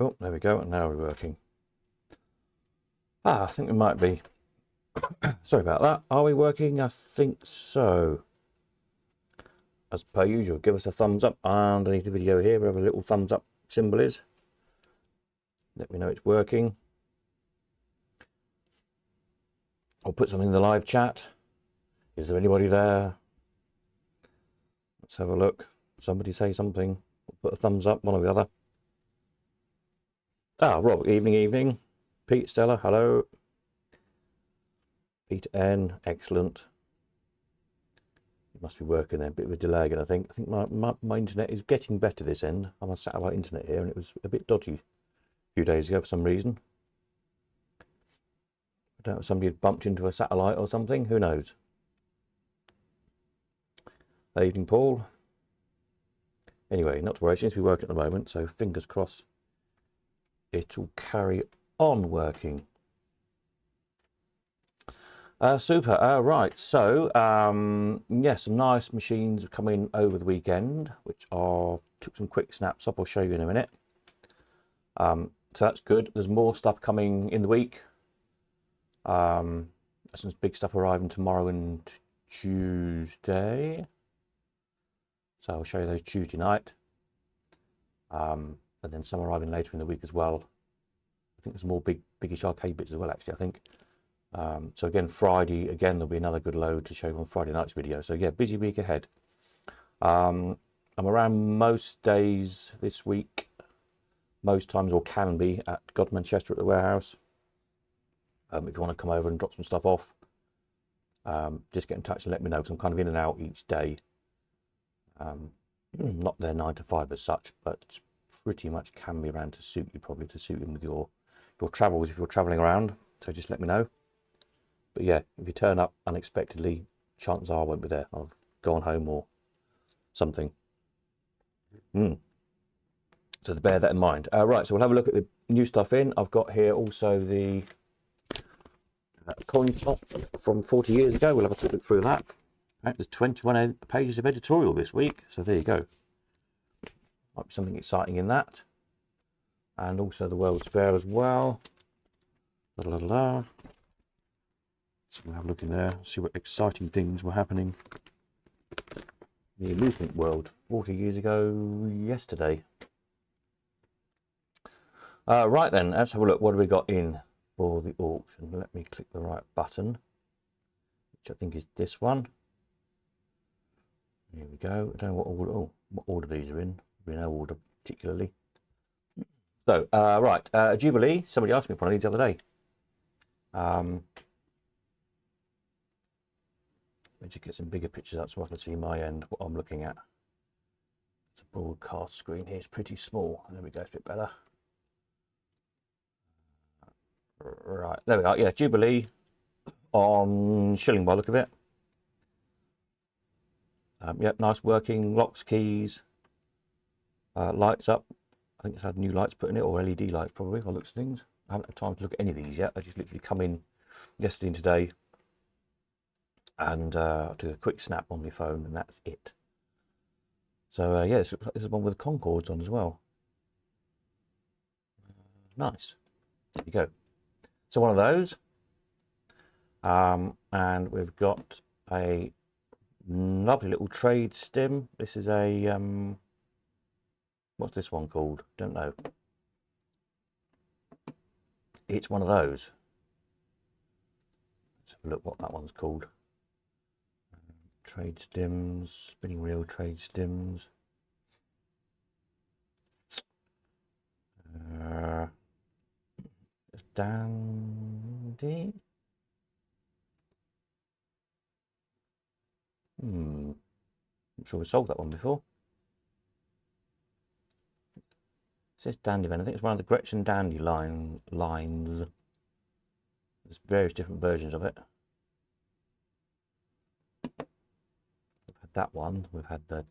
Oh, there we go. And now we're working. I think we might be. Sorry about that. Are we working? I think so. As per usual, give us a thumbs up underneath the video here, wherever the little thumbs up symbol is. Let me know it's working. I'll put something in the live chat. Is there anybody there? Let's have a look. Somebody say something. Put a thumbs up, one or the other. Rob, evening. Pete, Stella, hello. Peter N, excellent. It must be working then, a bit of a delay again, I think. I think my internet is getting better this end. I'm on satellite internet here, and it was a bit dodgy a few days ago for some reason. I don't know if somebody had bumped into a satellite or something, who knows. Evening, Paul. Anyway, not to worry, it seems to be working at the moment, so fingers crossed it'll carry on working. Super. Right, so yes, some nice machines have come in over the weekend, which took some quick snaps up. I'll show you in a minute. So that's good. There's more stuff coming in the week. Some big stuff arriving tomorrow and Tuesday. So I'll show you those Tuesday night. And then some arriving later in the week as well. I think there's more biggish arcade bits as well, actually, I think. So again, Friday, there'll be another good load to show you on Friday night's video. So yeah, busy week ahead. I'm around most days this week, most times, or can be, at God Manchester at the warehouse. If you want to come over and drop some stuff off, just get in touch and let me know, because I'm kind of in and out each day. Not there 9 to 5 as such, but pretty much can be around to suit you, probably to suit in with your travels if you're traveling around. So just let me know. But yeah, if you turn up unexpectedly, chances are I won't be there. I've gone home or something. So to bear that in mind. Right, so we'll have a look at the new stuff in. I've got here also the coin top from 40 years ago. We'll have a quick look through that. Right, there's 21 pages of editorial this week, so there you go. Might be something exciting in that. And also the World's Fair as well. La, la, la. So we'll have a look in there, see what exciting things were happening in the amusement world 40 years ago yesterday. Right then, let's have a look. What do we got in for the auction? Let me click the right button, which I think is this one. Here we go. I don't know what order these are in. No order particularly. So, right, Jubilee. Somebody asked me for one of these the other day. Let me just get some bigger pictures up so I can see my end, what I'm looking at. It's a broadcast screen here. It's pretty small. There we go. It's a bit better. Right, there we are. Yeah, Jubilee on shilling by the look of it. Yep, nice working locks, keys, lights up. I think it's had new lights put in it, or LED lights probably, by the looks of things. I haven't had time to look at any of these yet. I just literally come in yesterday and today, and took a quick snap on my phone, and that's it. So yeah, this looks like this is one with Concords on as well. Nice. There you go. So one of those, and we've got a lovely little trade stim. This is a what's this one called? Don't know. It's one of those. Let's have a look what that one's called. Trade stims, spinning reel trade stims. It's Dandy. I'm sure we sold that one before. It says Dandyman. I think it's one of the Gretchen Dandy lines. There's various different versions of it. We've had that one. We've had the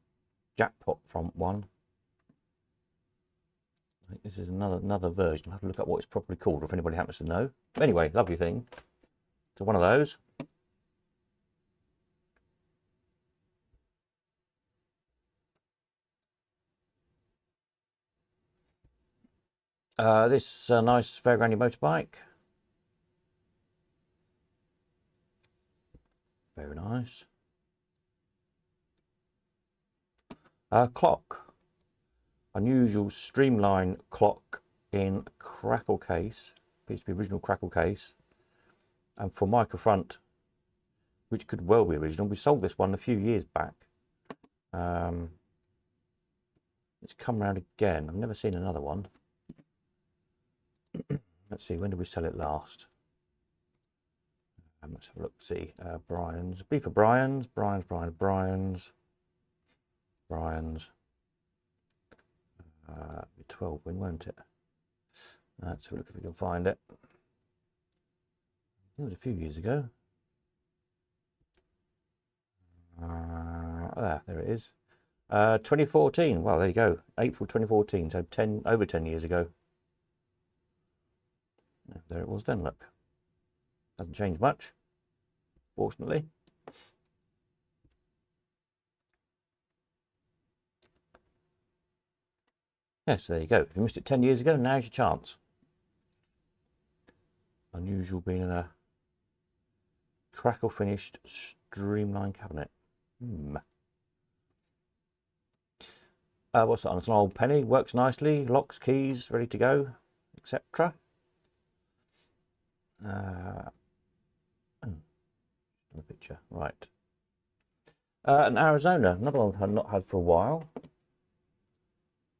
jackpot front one. I think this is another version. I'll have to look up what it's properly called, or if anybody happens to know. But anyway, lovely thing. So one of those. This nice fairgroundy motorbike. Very nice. Clock. Unusual streamline clock in crackle case. Appears to be original crackle case. And Formica front, which could well be original. We sold this one a few years back. It's come round again. I've never seen another one. Let's see, when did we sell it last? Let's have a look, see. Brian's. B for Brian's. Brian's. 12 win, won't it? Let's have a look if we can find it. It was a few years ago. There it is. 2014. Well, there you go. April 2014. So over 10 years ago. There it was then. Look, hasn't changed much, fortunately. Yes, there you go. If you missed it 10 years ago, now's your chance. Unusual being in a crackle finished streamline cabinet. What's that on? It's an old penny. Works nicely. Locks, keys, ready to go, etc. The picture, right. An Arizona, another one I've not had for a while.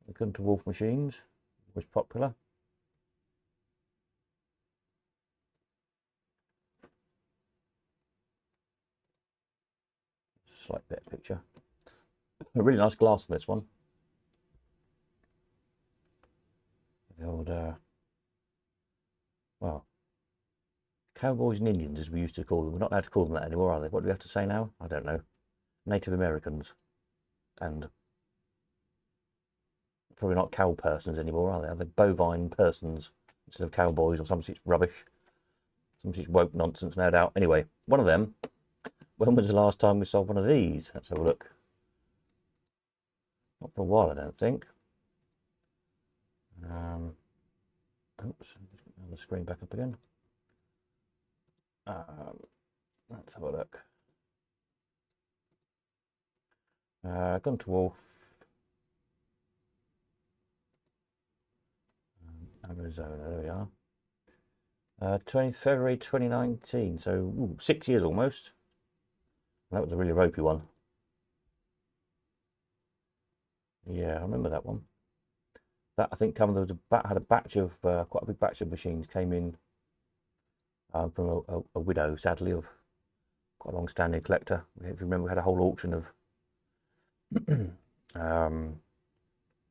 The Gunter Wolf machines, was popular. Slight better picture. A really nice glass on this one. The old, well, cowboys and Indians, as we used to call them. We're not allowed to call them that anymore, are they? What do we have to say now? I don't know. Native Americans. And probably not cow persons anymore, are they? Are they bovine persons instead of cowboys or some such rubbish? Some such woke nonsense, no doubt. Anyway, one of them. When was the last time we sold one of these? Let's have a look. Not for a while, I don't think. Oops, the screen back up again. Let's have a look. Gunter Wolf. Arizona, there we are. 20th February 2019, so 6 years almost. That was a really ropey one. Yeah, I remember that one. That I think there was had a batch of quite a big batch of machines came in from a widow, sadly, of quite a long-standing collector. If you remember, we had a whole auction of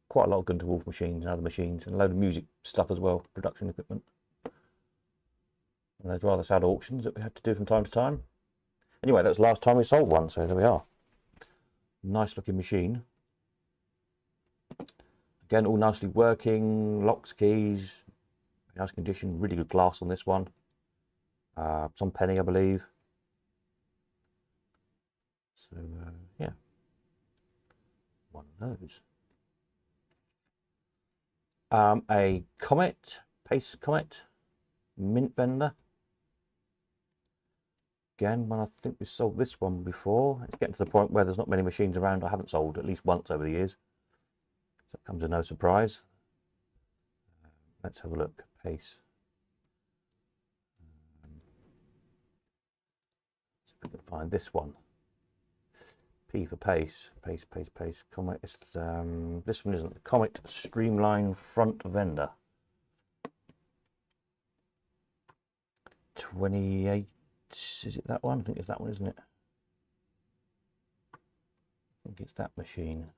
quite a lot of Gunter Wolf machines and other machines, and a load of music stuff as well, production equipment. And those rather sad auctions that we had to do from time to time. Anyway, that was the last time we sold one, so there we are. Nice looking machine. Again, all nicely working, locks, keys, nice condition, really good glass on this one. Some penny, I believe. So, yeah, one of those. A Comet, Pace Comet, mint vendor. Again, when I think we sold this one before. It's getting to the point where there's not many machines around I haven't sold at least once over the years. So it comes as no surprise. Let's have a look. Pace. See if we can find this one. P for Pace. Pace. Comet. It's, this one isn't. Comet Streamline Front Vendor. 28. Is it that one? I think it's that one, isn't it? I think it's that machine.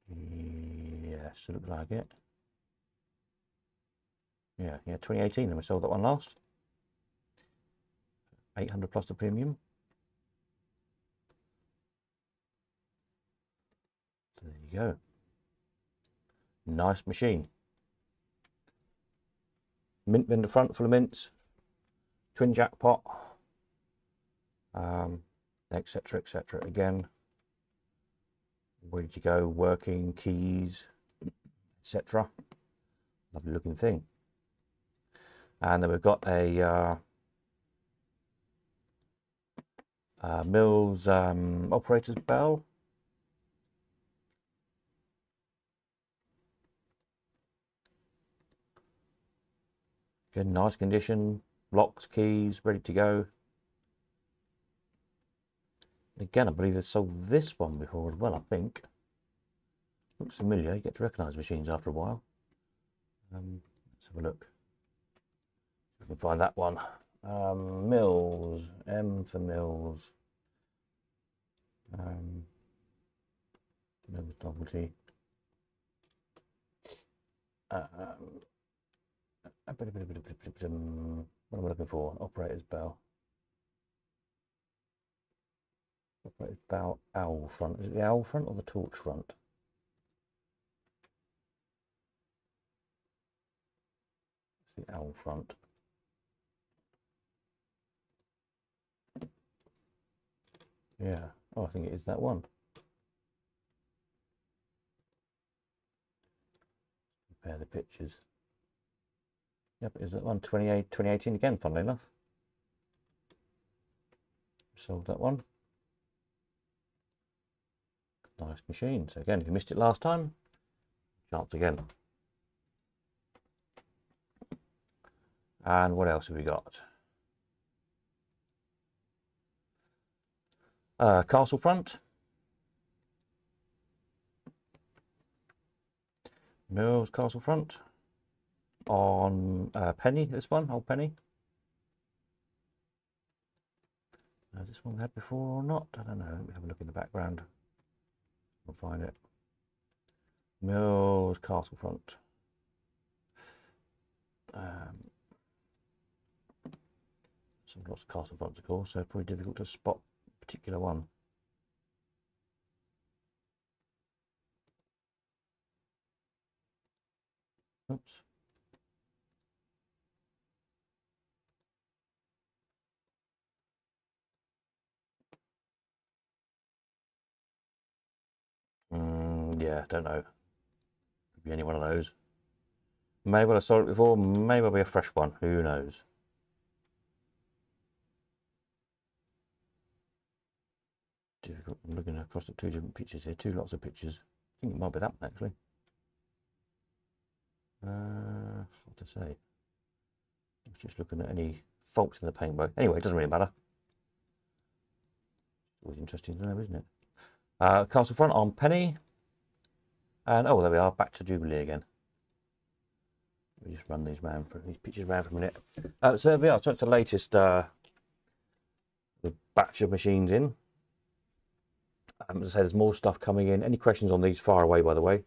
Yes, it looks like it. Yeah, 2018, and we sold that one last. 800 plus the premium. So there you go. Nice machine. Mint in the front, full of mints. Twin jackpot. Etc. Again, where did you go? Working, keys, etc. Lovely looking thing. And then we've got a Mills operator's bell. Again, nice condition, locks, keys, ready to go. Again, I believe they've sold this one before as well, I think. Looks familiar, you get to recognise machines after a while. Let's have a look. We can find that one. Mills, M for Mills. Mills novelty. What am I looking for? Operator's bell. Operator's bell, owl front. Is it the owl front or the torch front? It's the owl front. Yeah. Oh, I think it is that one. Compare the pictures. Yep, is that one 2018 again, funnily enough. Sold that one. Nice machine. So again, if you missed it last time, chance again. And what else have we got? Castle front. Mills Castle front. On penny, this one, old penny. Has this one had before or not? I don't know. Let me have a look in the background. We'll find it. Mills Castle front. Some lots of castle fronts, of course, so probably difficult to spot a particular one. Oops. Yeah, don't know. Could be any one of those. Maybe I saw it before, maybe it'll be a fresh one, who knows. Difficult. I'm looking across the two different pictures here, two lots of pictures. I think it might be that one actually. What to say? I was just looking at any faults in the paintwork. Anyway, it doesn't really matter. Always interesting to know, isn't it? Castle front on penny. And oh, there we are, back to Jubilee again. Let me just run these pictures around for a minute. So there we are. So it's the latest the batch of machines in. As I say, there's more stuff coming in. Any questions on these, far away, by the way.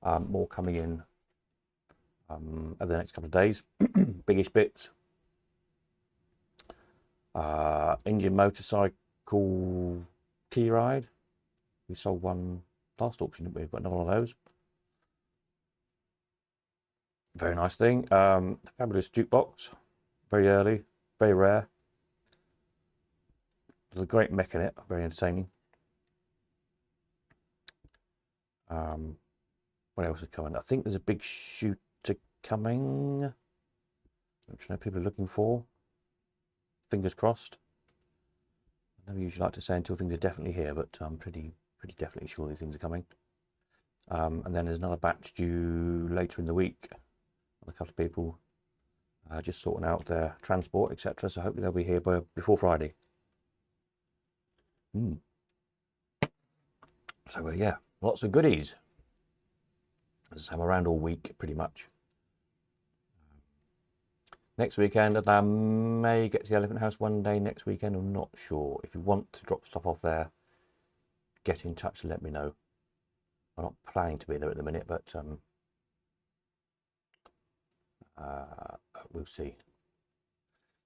More coming in over the next couple of days. Biggish bits. Indian motorcycle key ride. We sold one last auction, didn't we? We've got another one of those. Very nice thing. Fabulous jukebox. Very early, very rare. There's a great mech in it, very entertaining. What else is coming? I think there's a big shooter coming, which I know people are looking for. Fingers crossed. I never usually like to say until things are definitely here, but I'm pretty definitely sure these things are coming. And then there's another batch due later in the week. A couple of people just sorting out their transport, etc. So hopefully they'll be here before Friday. So yeah, lots of goodies. As I'm around all week, pretty much. Next weekend, and I may get to the Elephant House one day next weekend. I'm not sure. If you want to drop stuff off there, get in touch and let me know. I'm not planning to be there at the minute, but we'll see.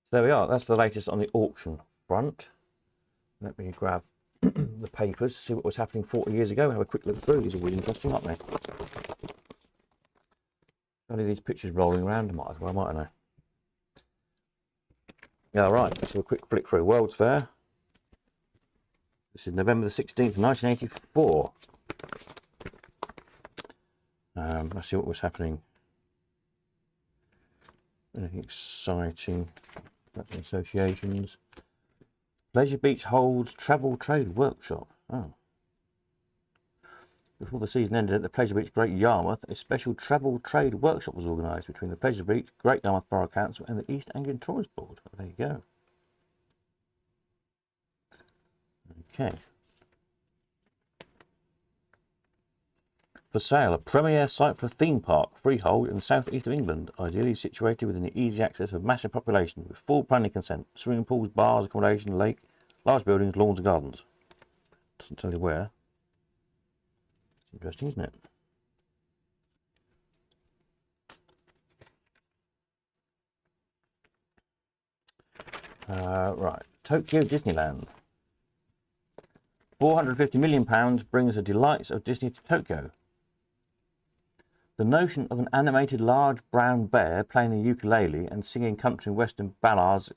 So there we are. That's the latest on the auction front. Let me grab the papers, see what was happening 40 years ago. Have a quick look through. These are always interesting, aren't they? Only these pictures rolling around, I might as well, mightn't I? Yeah, right. Let's have a quick flick through. World's Fair. This is November the 16th, 1984. Let's see what was happening. Anything exciting? Associations. Pleasure Beach holds travel trade workshop. Oh. Before the season ended at the Pleasure Beach Great Yarmouth, a special travel trade workshop was organised between the Pleasure Beach, Great Yarmouth Borough Council and the East Anglian Tourist Board. There you go. Okay. For sale, a premier site for a theme park, freehold in the southeast of England, ideally situated within the easy access of massive population, with full planning consent, swimming pools, bars, accommodation, lake, large buildings, lawns and gardens. Doesn't tell you where. It's interesting, isn't it? Right, Tokyo Disneyland. £450 million brings the delights of Disney to Tokyo. The notion of an animated large brown bear playing a ukulele and singing country and western ballads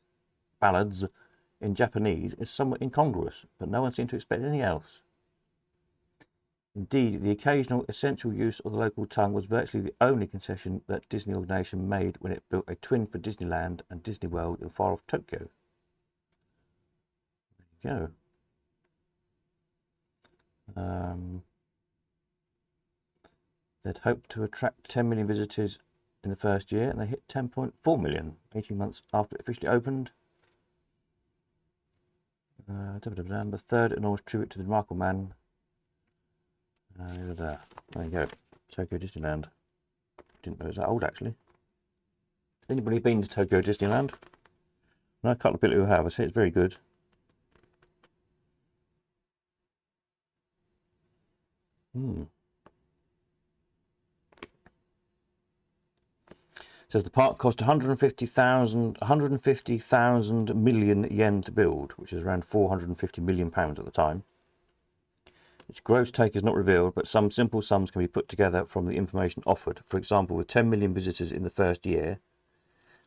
in Japanese is somewhat incongruous, but no one seemed to expect anything else. Indeed, the occasional essential use of the local tongue was virtually the only concession that Disney Organisation made when it built a twin for Disneyland and Disney World in far-off Tokyo. There you go. They'd hoped to attract 10 million visitors in the first year, and they hit 10.4 million 18 months after it officially opened. The third enormous tribute to the remarkable man. There you go, Tokyo Disneyland. Didn't know it was that old, actually. Anybody been to Tokyo Disneyland? I know a couple of people who have. I say it's very good. Says the park cost 150,000 million yen to build, which is around 450 million pounds at the time. Its gross take is not revealed, but some simple sums can be put together from the information offered. For example, with 10 million visitors in the first year,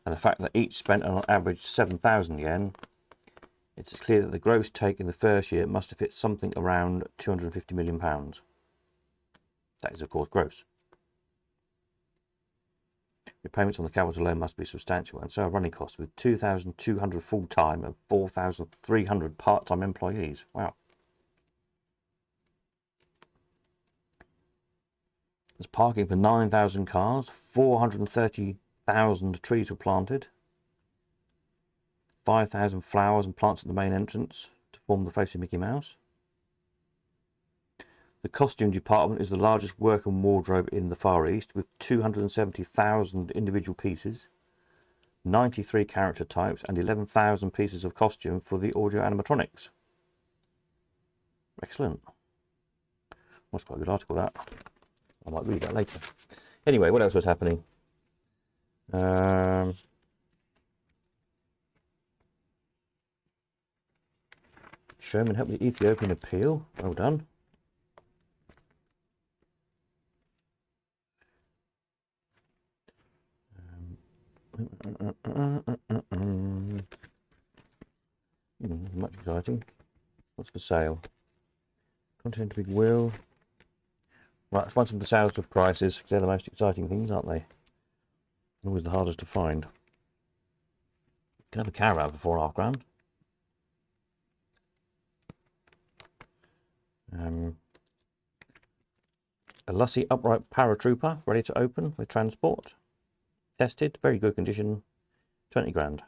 and the fact that each spent on average 7,000 yen, it's clear that the gross take in the first year must have hit something around 250 million pounds. That is, of course, gross. Repayments on the capital loan must be substantial, and so are running costs, with 2,200 full-time and 4,300 part-time employees. Wow. There's parking for 9,000 cars, 430,000 trees were planted, 5,000 flowers and plants at the main entrance to form the face of Mickey Mouse. The costume department is the largest work and wardrobe in the Far East, with 270,000 individual pieces, 93 character types, and 11,000 pieces of costume for the audio animatronics. Excellent. That's quite a good article, that. I might read that later. Anyway, what else was happening? Sherman helped the Ethiopian appeal. Well done. Much exciting. What's for sale? Content big wheel. Right, let's find some for sales with prices, because they're the most exciting things, aren't they? Always the hardest to find. You can have a caravan for £4.5 grand. A Lussey upright paratrooper ready to open with transport. Tested, very good condition, 20 grand.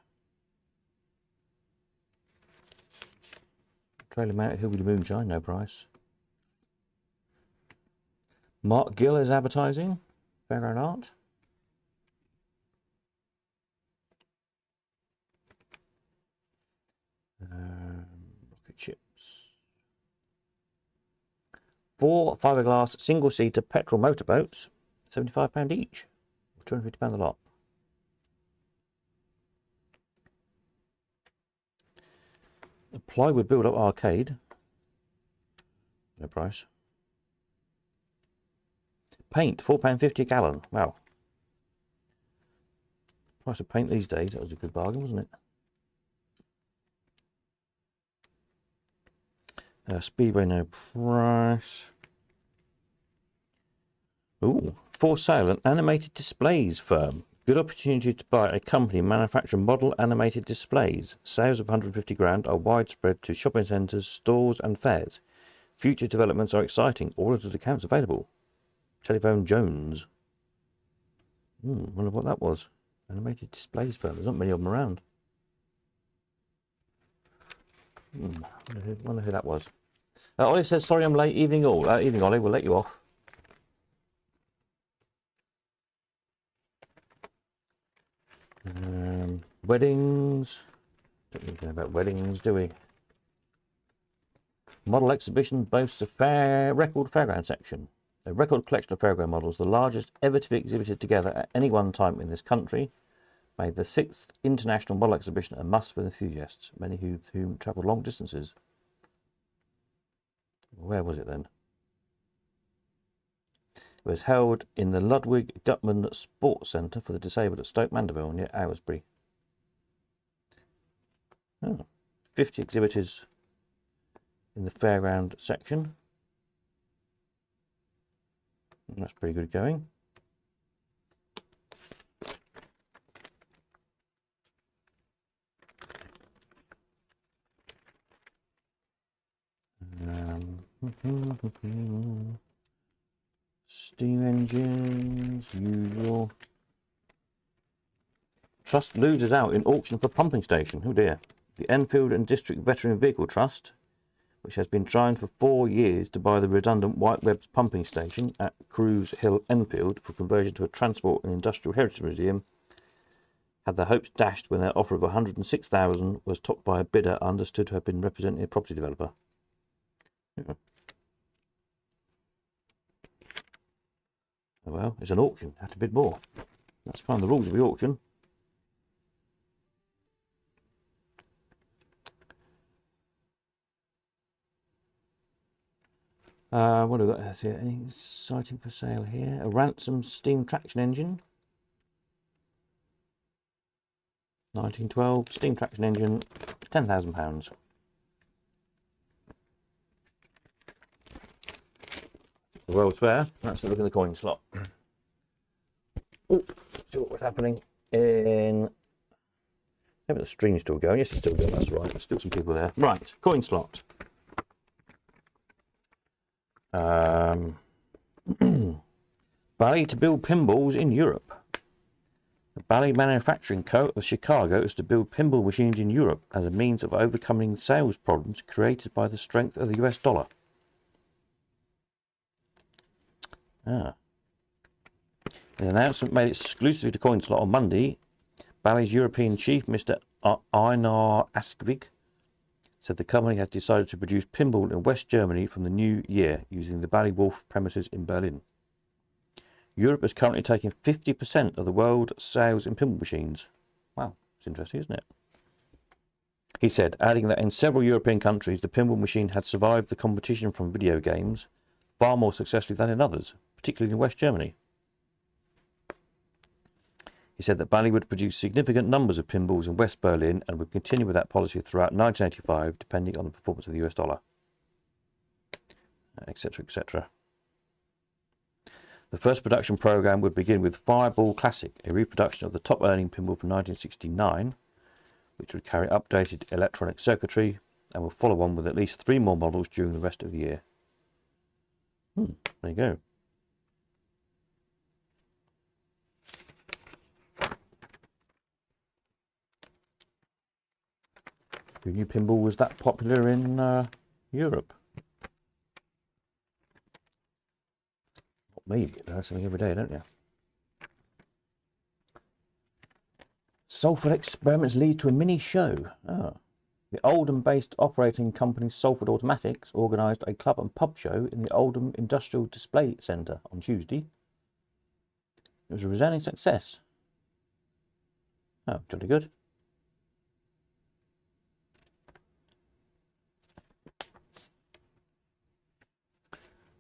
Trailer mounted Hillbilly Moonshine, no price. Mark Gill is advertising, Fair and Art. Rocket ships. 4 fiberglass single-seater petrol motorboats, £75 each, £250 a lot. A plywood build-up arcade, no price. Paint, £4.50 a gallon. Wow. Price of paint these days, that was a good bargain, wasn't it? Speedway, no price. Ooh, For sale, an animated displays firm. Good opportunity to buy a company manufacturing model animated displays. Sales of 150 grand are widespread to shopping centres, stores and fairs. Future developments are exciting. Orders accounts available. Telephone Jones. Wonder what that was. Animated displays firm. There's not many of them around. Wonder who that was. Ollie says, sorry I'm late. Evening all. Evening Ollie, we'll let you off. Weddings. Don't know anything about weddings, do we? Model exhibition boasts a record fairground section. A record collection of fairground models, the largest ever to be exhibited together at any one time in this country, made the 6th International Model Exhibition a must for enthusiasts, many of whom travel long distances. Where was it then? It was held in the Ludwig Gutmann Sports Centre for the Disabled at Stoke Mandeville near Aylesbury. 50 exhibitors in the fairground section. That's pretty good going. Steam engines, usual. Trust loses out in auction for pumping station. Oh dear. The Enfield and District Veteran Vehicle Trust, which has been trying for 4 years to buy the redundant White Webbs pumping station at Cruise Hill, Enfield, for conversion to a transport and industrial heritage museum, had their hopes dashed when their offer of $106,000 was topped by a bidder understood to have been representing a property developer. Well, it's an auction. Have to bid more. That's kind of the rules of the auction. What have we got here? Anything exciting for sale here? A Ransom steam traction engine. 1912 steam traction engine, £10,000. The World's Fair. Let's have a look in the coin slot. Oh, see what was happening in. Maybe the stream's still going. Yes, it's still going. That's right. There's still some people there. Right, coin slot. Bally to build pinballs in Europe. The Bally Manufacturing Co. of Chicago is to build pinball machines in Europe as a means of overcoming sales problems created by the strength of the US dollar. An announcement made exclusively to CoinSlot on Monday. Bally's European chief, Mr. Einar Askvig, said the company has decided to produce pinball in West Germany from the new year using the Bally Wolf premises in Berlin. Europe is currently taking 50% of the world sales in pinball machines. Wow, it's interesting, isn't it? He said, adding that in several European countries, the pinball machine had survived the competition from video games far more successfully than in others, particularly in West Germany. He said that Bally would produce significant numbers of pinballs in West Berlin and would continue with that policy throughout 1985, depending on the performance of the US dollar, etc., etc. The first production program would begin with Fireball Classic, a reproduction of the top-earning pinball from 1969, which would carry updated electronic circuitry and will follow on with at least 3 more models during the rest of the year. There you go. Who knew pinball was that popular in Europe? Not me, you learn something every day, don't you? Salford experiments lead to a mini show. The Oldham-based operating company Salford Automatics organised a club and pub show in the Oldham Industrial Display Centre on Tuesday. It was a resounding success. Oh, jolly good.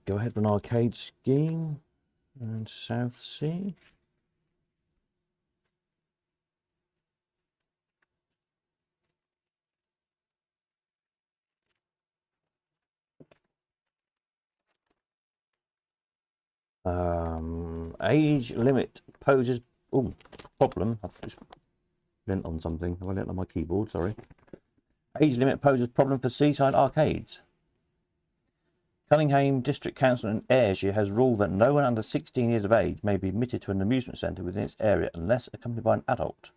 Go ahead for an arcade scheme and South Sea. age limit poses problem. I've just lent on something. I lent on my keyboard, sorry. Age limit poses problem for seaside arcades. Cunningham District Council in Ayrshire has ruled that no one under 16 years of age may be admitted to an amusement centre within its area unless accompanied by an adult.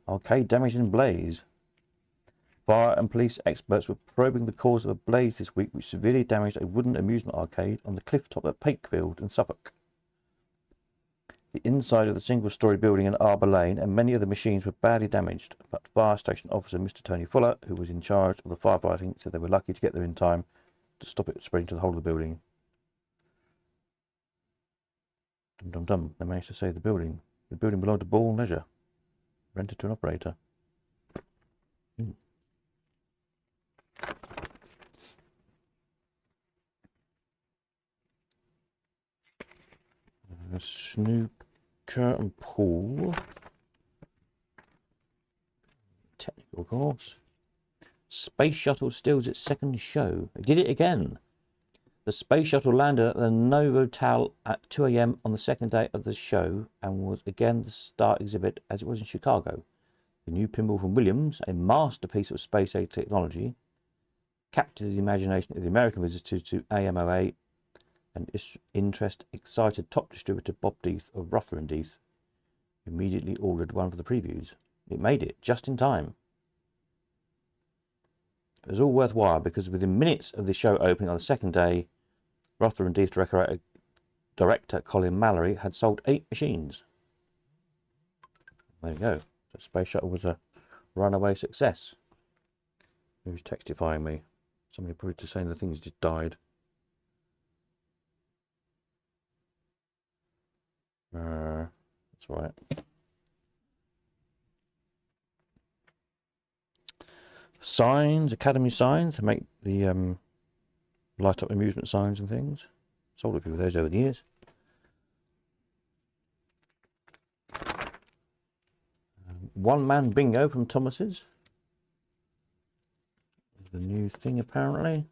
Arcade damage in blaze. Fire and police experts were probing the cause of a blaze this week which severely damaged a wooden amusement arcade on the cliff top at Pakefield in Suffolk. The inside of the single-storey building in Arbour Lane and many of the machines were badly damaged, but fire station officer Mr. Tony Fuller, who was in charge of the firefighting, said they were lucky to get there in time to stop it spreading to the whole of the building. Dum dum dum, they managed to save the building. The building belonged to Ball Leisure, rented to an operator. Snooker and pool. Technical course. Space Shuttle steals its second show. It did it again. The Space Shuttle landed at the Novotel at 2 AM on the second day of the show and was again the star exhibit as it was in Chicago. The new pinball from Williams, a masterpiece of space age technology, captured the imagination of the American visitors to AMOA, and interest excited top distributor Bob Deeth of Rutherford Deeth, who immediately ordered one for the previews. It made it just in time. It was all worthwhile because within minutes of the show opening on the second day, Rutherford Deeth director Colin Mallory had sold 8 machines. There you go. The Space Shuttle was a runaway success. Who's textifying me? Somebody probably just saying the things just died. That's right. Signs, Academy signs, to make the light up amusement signs and things. Sold a few of those over the years. One man bingo from Thomas's. The new thing apparently.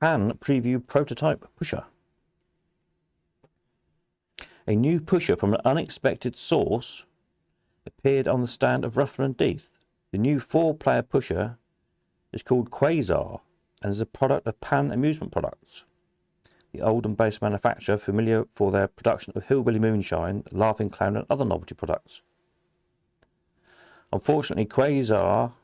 Pan preview prototype pusher. A new pusher from an unexpected source appeared on the stand of Rutherford Deeth. The new 4-player pusher is called Quasar and is a product of Pan Amusement Products, the Oldham-based manufacturer familiar for their production of Hillbilly Moonshine, Laughing Clown and other novelty products. Unfortunately, Quasar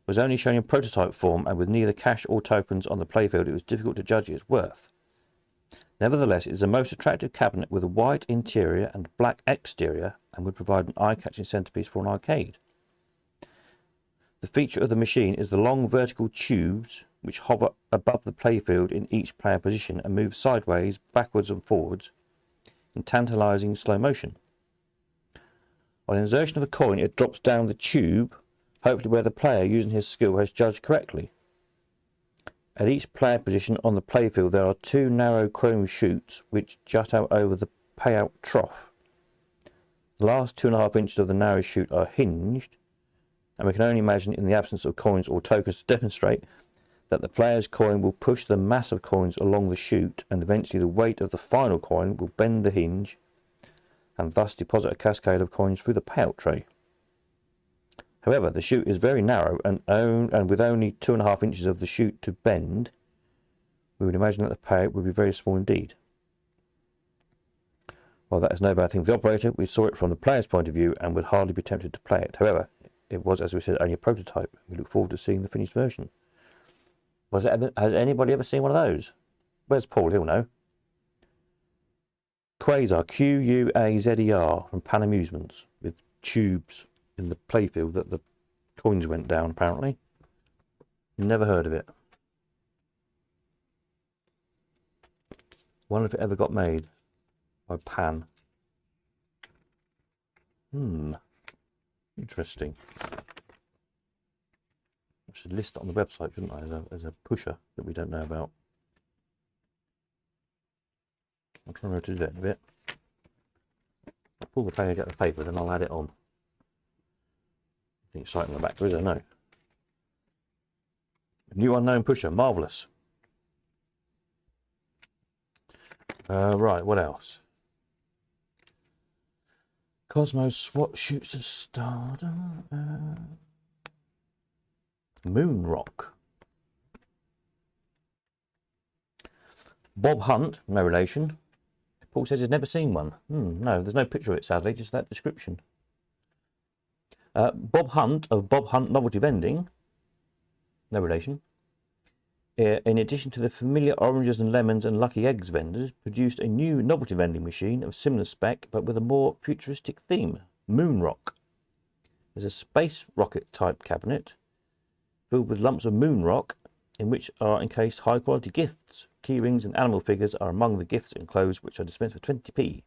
was only shown in prototype form, and with neither cash or tokens on the playfield, it was difficult to judge its worth. Nevertheless, it is the most attractive cabinet with a white interior and black exterior and would provide an eye-catching centerpiece for an arcade. The feature of the machine is the long vertical tubes which hover above the playfield in each player position and move sideways, backwards and forwards in tantalizing slow motion. On insertion of a coin, it drops down the tube, hopefully where the player, using his skill, has judged correctly. At each player position on the playfield, there are 2 narrow chrome chutes which jut out over the payout trough. The last 2.5 inches of the narrow chute are hinged, and we can only imagine, in the absence of coins or tokens to demonstrate, that the player's coin will push the mass of coins along the chute, and eventually the weight of the final coin will bend the hinge and thus deposit a cascade of coins through the payout tray. However, the chute is very narrow, and with only 2.5 inches of the chute to bend, we would imagine that the payout would be very small indeed. While that is no bad thing for the operator, we saw it from the player's point of view and would hardly be tempted to play it. However, it was, as we said, only a prototype. We look forward to seeing the finished version. Has anybody ever seen one of those? Where's Paul? He'll know. Quasar, Q-U-A-Z-E-R, from Pan Amusements, with tubes in the playfield that the coins went down, apparently. Never heard of it. Wonder if it ever got made by Pan. Interesting. I should list it on the website, shouldn't I, as a pusher that we don't know about. I'll try to do that in a bit. I'll pull the paper, get the paper, then I'll add it on. I think it's right on the back, there is, I know. New unknown pusher, marvellous. Right, what else? Cosmos SWAT shoots a star. Moon rock. Bob Hunt, no relation. Paul says he's never seen one. No, there's no picture of it, sadly, just that description. Bob Hunt of Bob Hunt Novelty Vending, no relation. In addition to the familiar oranges and lemons and lucky eggs vendors, produced a new novelty vending machine of similar spec but with a more futuristic theme, Moon Rock. There's a space rocket type cabinet filled with lumps of moon rock in which are encased high quality gifts. Key rings and animal figures are among the gifts enclosed, which are dispensed for 20p.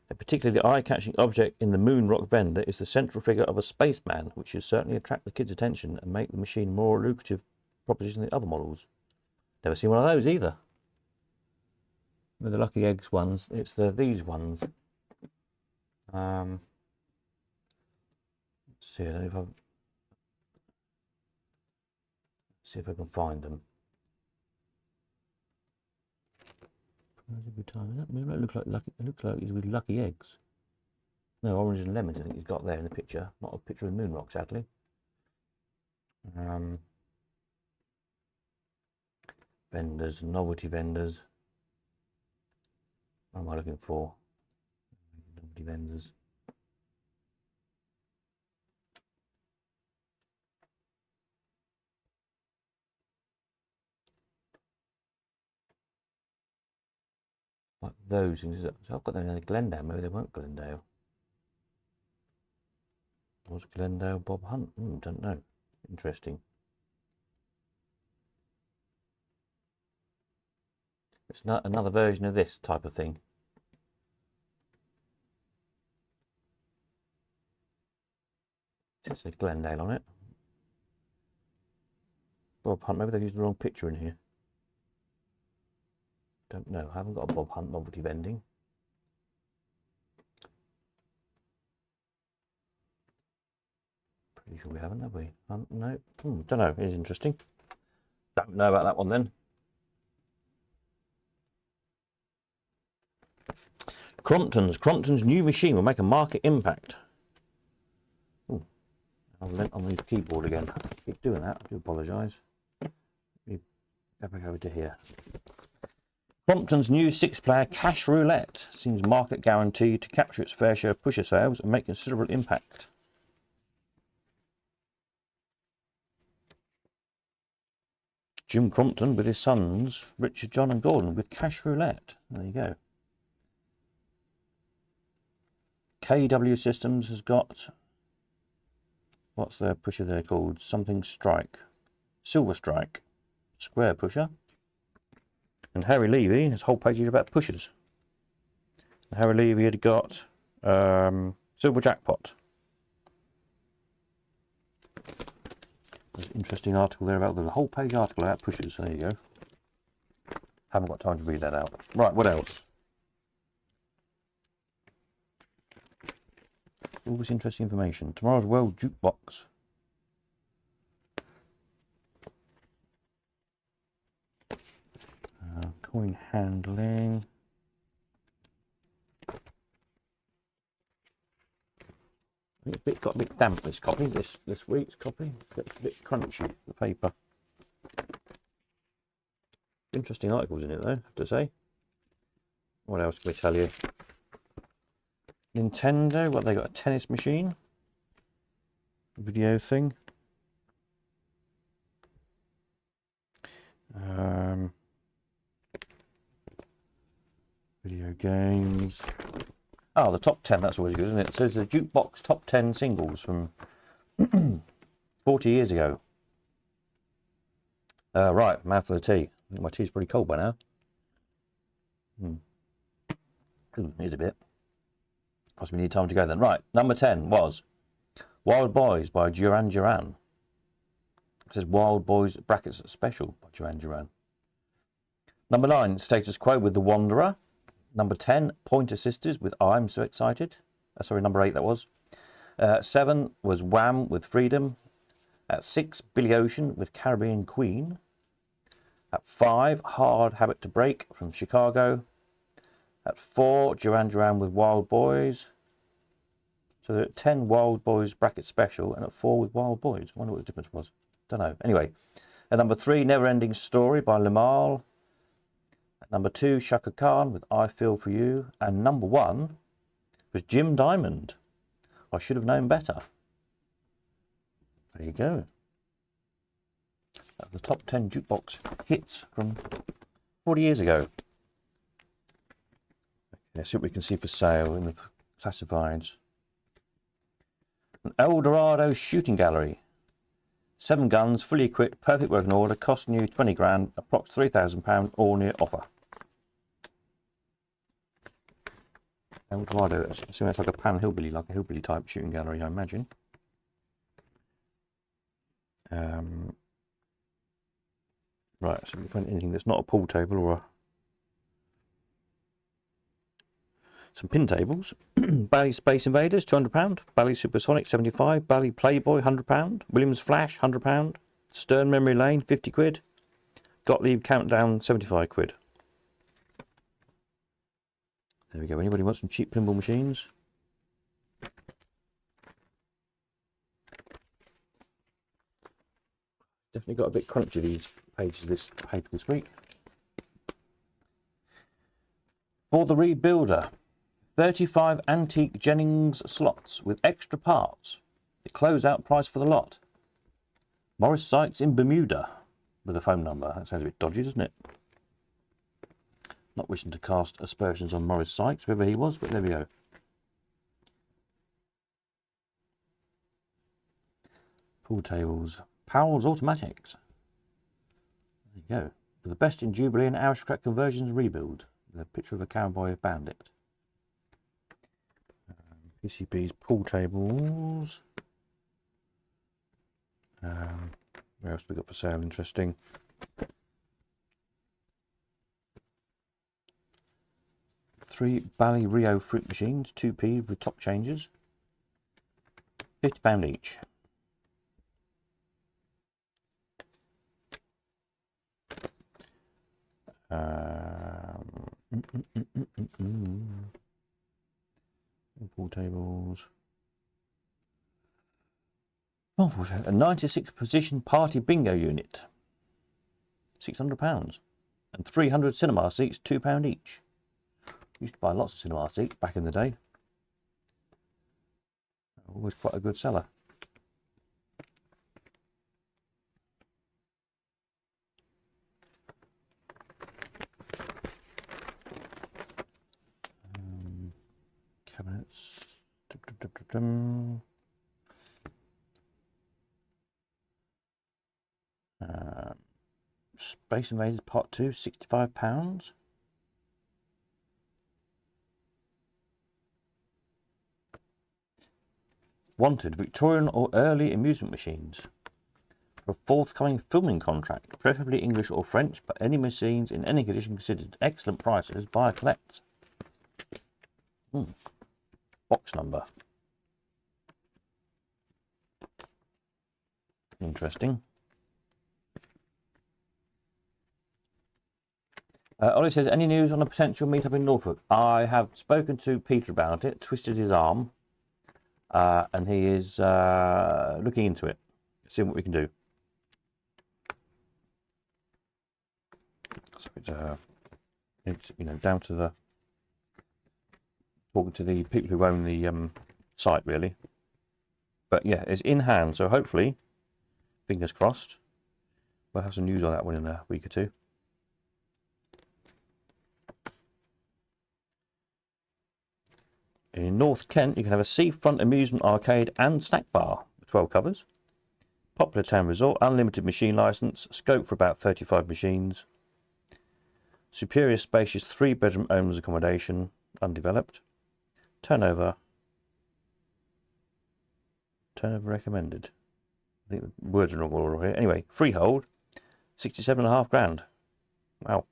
A particularly eye-catching object in the Moon Rock vendor is the central figure of a spaceman, which should certainly attract the kids' attention and make the machine more lucrative proposition than the other models. Never seen one of those either. With the Lucky Eggs ones, it's these ones. Let's see, I don't know if see if I can find them. Every time, it looks like lucky. It looks like he's with Lucky Eggs. No, oranges and lemons. I think he's got there in the picture. Not a picture of Moon Rock, sadly. Vendors, novelty vendors. What am I looking for? Novelty vendors. Like those things. So I've got them in Glendale. Maybe they weren't Glendale. Was Glendale Bob Hunt? Don't know. Interesting. It's not another version of this type of thing. It says Glendale on it. Bob Hunt. Maybe they've used the wrong picture in here. Don't know. I haven't got a Bob Hunt novelty vending. Pretty sure we haven't, have we? No. Don't know. It's interesting. Don't know about that one then. Crompton's new machine will make a market impact. I've leant on the keyboard again. I keep doing that. I do apologise. Let me go back over to here. Crompton's new 6-player cash roulette seems market guaranteed to capture its fair share of pusher sales and make considerable impact. Jim Crompton with his sons, Richard, John and Gordon, with cash roulette. There you go. KW Systems has got, what's their pusher there called? Something Strike. Silver Strike. Square pusher. And Harry Levy, his whole page is about pushers. And Harry Levy had got Silver Jackpot. There's an interesting article there about the whole page article about pushers. There you go. Haven't got time to read that out. Right, what else? All this interesting information. Tomorrow's World Jukebox. Coin handling. It got a bit damp, this copy, this week's copy. A bit crunchy, the paper. Interesting articles in it though, I have to say. What else can we tell you? Nintendo, what, they got a tennis machine? Video thing. Video games. Oh, the top 10, that's always good, isn't it? It says the Jukebox top 10 singles from 40 years ago. Right, mouthful of tea. I think my tea's pretty cold by now. Ooh, here's a bit. Must we need time to go then. Right, number 10 was Wild Boys by Duran Duran. It says Wild Boys brackets special by Duran Duran. Number 9, Status Quo with The Wanderer. Number 10, Pointer Sisters with I'm So Excited. Sorry, number 8 that was. At 7 was Wham with Freedom. At 6, Billy Ocean with Caribbean Queen. At 5, Hard Habit to Break from Chicago. At 4, Duran Duran with Wild Boys. So they're at 10 Wild Boys bracket special, and at 4 with Wild Boys. I wonder what the difference was. Don't know. Anyway, at number 3, Never Ending Story by Limahl. At number 2, Shaka Khan with I Feel For You. And number 1 was Jim Diamond. I Should Have Known Better. There you go. That's the top 10 jukebox hits from 40 years ago. Let's see what we can see for sale in the classifieds. An Eldorado shooting gallery. 7 guns, fully equipped, perfect working order, costing you 20 grand, approx £3,000, all near offer. Eldorado, it's like a pan hillbilly, like a hillbilly type shooting gallery, I imagine. Right, so we can find anything that's not a pool table or some pin tables. Bally Space Invaders, £200. Bally Supersonic, £75. Bally Playboy, £100. Williams Flash, £100. Stern Memory Lane, 50 quid. Gottlieb Countdown, 75 quid. There we go. Anybody want some cheap pinball machines? Definitely got a bit crunchy, these pages of this paper this week. For the Rebuilder, 35 antique Jennings slots with extra parts. The closeout price for the lot. Morris Sykes in Bermuda with a phone number. That sounds a bit dodgy, doesn't it? Not wishing to cast aspersions on Morris Sykes, whoever he was, but there we go. Pool tables. Powell's Automatics. There you go. For the best in Jubilee and Aristocrat conversions rebuild. With a picture of a cowboy bandit. PCB's pool tables. Where else have we got for sale? Interesting. Three Bally Rio fruit machines, 2p with top changes. £50 each. Pool tables. Oh, a 96 position party bingo unit, £600, and 300 cinema seats, £2 each. Used to buy lots of cinema seats back in the day. Always quite a good seller. Cabinets. Space Invaders Part 2, £65. Wanted Victorian or early amusement machines for a forthcoming filming contract, preferably English or French, but any machines in any condition considered. Excellent prices. Buy collect. Box number. Interesting. Ollie says, any news on a potential meetup in Norfolk? I have spoken to Peter about it, twisted his arm, and he is looking into it, seeing what we can do. So it's you know, down to the talking to the people who own the site, really. But yeah, it's in hand, so hopefully, fingers crossed, we'll have some news on that one in a week or two. In North Kent, you can have a seafront amusement arcade and snack bar with 12 covers. Popular town resort, unlimited machine license, scope for about 35 machines. Superior spacious 3-bedroom owners accommodation, undeveloped. Turnover recommended. I think the words are not all here. Anyway, freehold, 67.5 grand. Wow.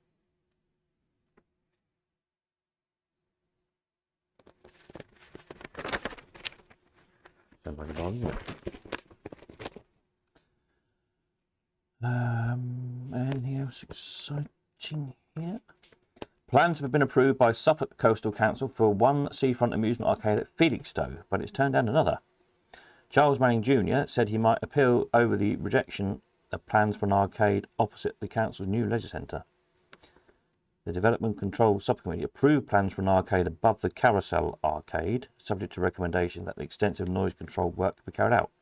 Anything else exciting here? Plans have been approved by Suffolk Coastal Council for one seafront amusement arcade at Felixstowe, but it's turned down another. Charles Manning Jr. said he might appeal over the rejection of plans for an arcade opposite the council's new leisure centre. The Development Control Subcommittee approved plans for an arcade above the Carousel Arcade, subject to recommendation that the extensive noise control work be carried out.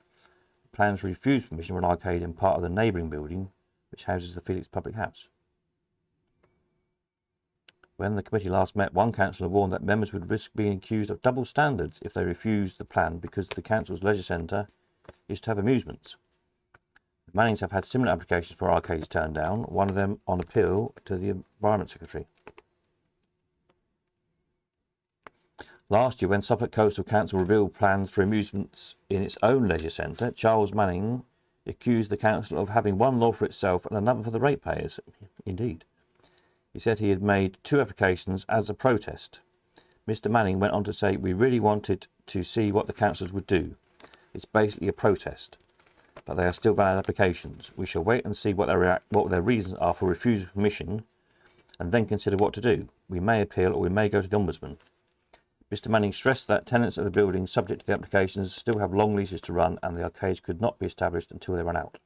Plans refused permission for an arcade in part of the neighbouring building, which houses the Felix Public House. When the committee last met, one councillor warned that members would risk being accused of double standards if they refused the plan because the council's leisure centre is to have amusements. The Mannings have had similar applications for arcades turned down, one of them on appeal to the Environment Secretary. Last year, when Suffolk Coastal Council revealed plans for amusements in its own leisure centre, Charles Manning accused the council of having one law for itself and another for the ratepayers. Indeed. He said he had made 2 applications as a protest. Mr. Manning went on to say, "We really wanted to see what the councillors would do. It's basically a protest, but they are still valid applications. We shall wait and see what their reasons are for refusing permission and then consider what to do. We may appeal or we may go to the Ombudsman." Mr. Manning stressed that tenants of the building subject to the applications still have long leases to run and the arcades could not be established until they run out.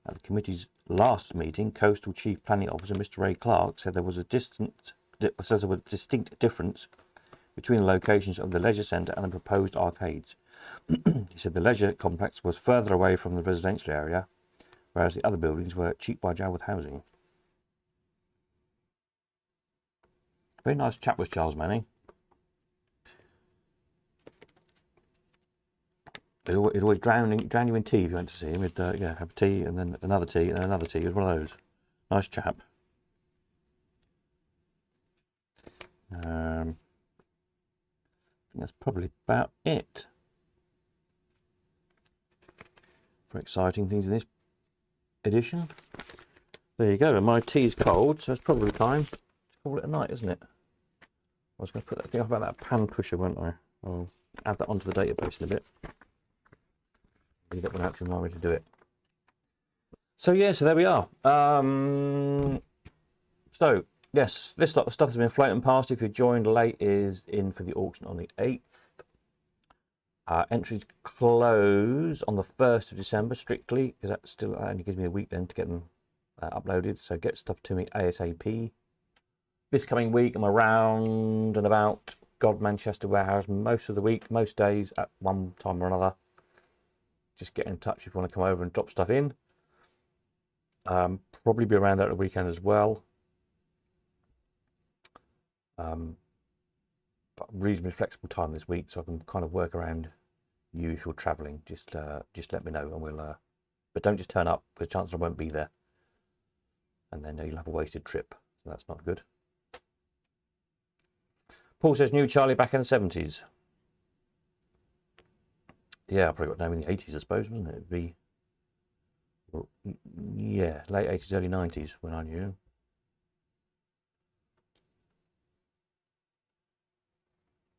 At the committee's last meeting, Coastal Chief Planning Officer Mr. Ray Clark said there was a distinct difference between the locations of the leisure centre and the proposed arcades. He said the leisure complex was further away from the residential area, whereas the other buildings were cheap by jowl with housing. Very nice chap was Charles Manning. He'd always drown you in tea if you went to see him. He'd have tea and then another tea and then another tea. He was one of those. Nice chap. I think that's probably about it for exciting things in this edition. There you go. And my tea's cold, so it's probably time to call it a night, isn't it? I was going to put that thing up about that pan pusher, weren't I? I'll add that onto the database in a bit. Leave that one out to remind me to do it. So yeah, so there we are. So yes, this lot of stuff has been floating past. If you joined late, is in for the auction on the 8th. Entries close on the 1st of December strictly, because that still only gives me a week then to get them uploaded. So get stuff to me ASAP. This coming week, I'm around and about Manchester Warehouse most of the week, most days at one time or another. Just get in touch if you want to come over and drop stuff in. Probably be around there at the weekend as well. But reasonably flexible time this week, so I can kind of work around you if you're travelling. Just let me know, and we'll. But don't just turn up, because chances I won't be there, and then you'll have a wasted trip. So that's not good. Paul says new Charlie back in the 70s. Yeah, I probably got known in the 80s, I suppose, wasn't it? It'd be, yeah, late 80s, early 90s when I knew him.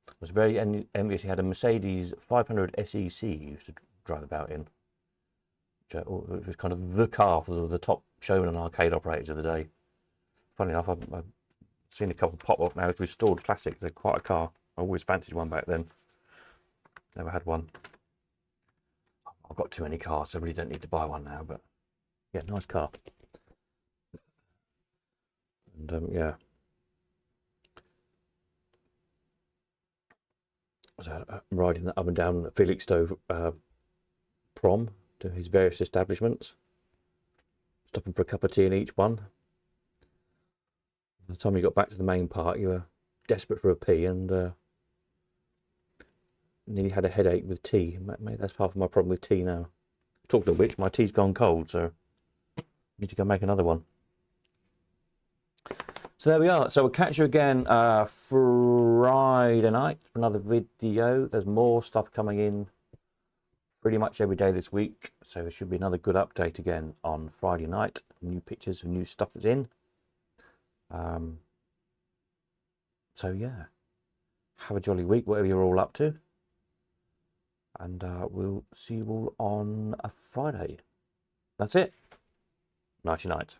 I was very envious. He had a Mercedes 500 SEC he used to drive about in, which was kind of the car for the top showman and arcade operators of the day. Funny enough, I've seen a couple pop up now. It's restored classic. They're quite a car. I always fancied one back then. Never had one. I've got too many cars, so I really don't need to buy one now. But yeah, nice car. And yeah. So riding that up and down Felixstowe prom to his various establishments, stopping for a cup of tea in each one. By the time you got back to the main part, you were desperate for a pee and nearly had a headache with tea. Maybe that's half of my problem with tea now. Talking of which, my tea's gone cold, so I need to go make another one. So there we are. So we'll catch you again Friday night for another video. There's more stuff coming in pretty much every day this week. So there should be another good update again on Friday night. New pictures and new stuff that's in. So yeah, have a jolly week, whatever you're all up to. and we'll see you all on a Friday. That's it. Nighty night.